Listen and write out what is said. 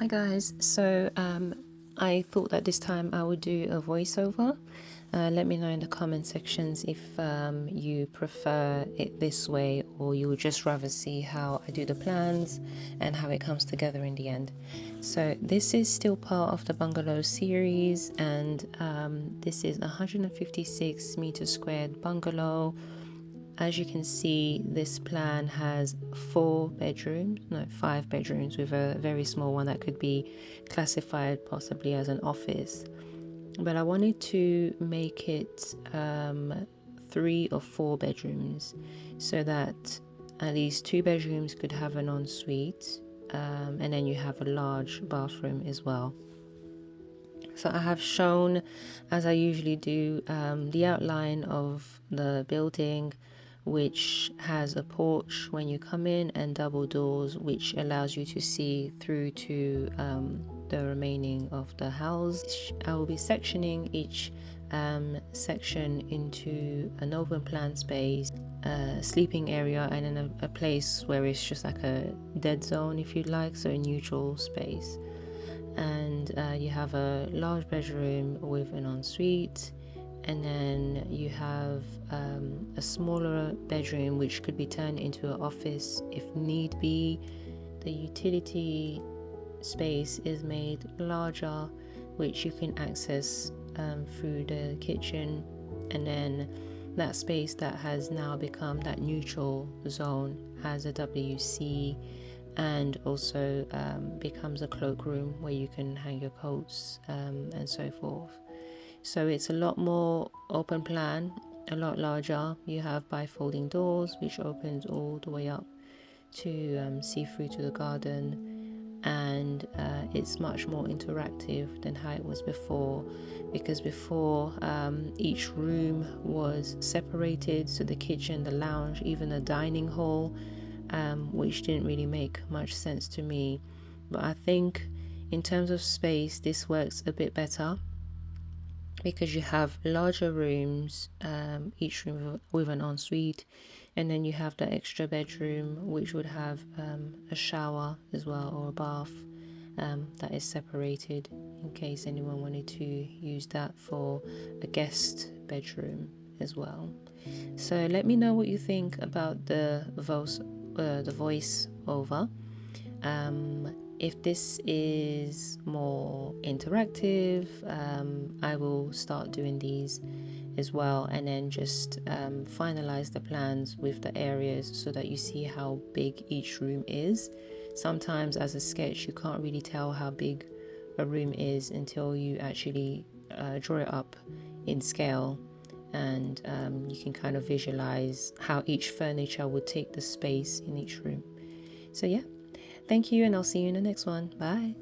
Hi guys, so I thought that this time I would do a voiceover. Let me know in the comment sections if you prefer it this way or you would just rather see how I do the plans and how it comes together in the end. So this is still part of the Bungalow series, and this is 156 meter squared bungalow. As you can see, this plan has 5 bedrooms, with a very small one that could be classified possibly as an office. But I wanted to make it 3 or 4 bedrooms so that at least 2 bedrooms could have an ensuite, and then you have a large bathroom as well. So I have shown, as I usually do, the outline of the building, which has a porch when you come in and double doors, which allows you to see through to the remaining of the house. I will be sectioning each section into an open plan space, a sleeping area, and then a place where it's just like a dead zone, if you'd like, so a neutral space. And you have a large bedroom with an ensuite, and then you have a smaller bedroom which could be turned into an office if need be. The utility space is made larger, which you can access through the kitchen, and then that space that has now become that neutral zone has a WC and also becomes a cloakroom where you can hang your coats and so forth. So it's a lot more open plan, a lot larger. You have bifolding doors which opens all the way up to see through to the garden, and it's much more interactive than how it was before, because before each room was separated, so the kitchen, the lounge, even the dining hall, which didn't really make much sense to me. But I think in terms of space this works a bit better, because you have larger rooms, each room with an ensuite, and then you have the extra bedroom which would have a shower as well, or a bath that is separated in case anyone wanted to use that for a guest bedroom as well. So let me know what you think about the voice over. If this is more interactive, I will start doing these as well, and then just finalize the plans with the areas so that you see how big each room is. Sometimes as a sketch you can't really tell how big a room is until you actually draw it up in scale, and you can kind of visualize how each furniture would take the space in each room. So yeah, thank you, and I'll see you in the next one. Bye.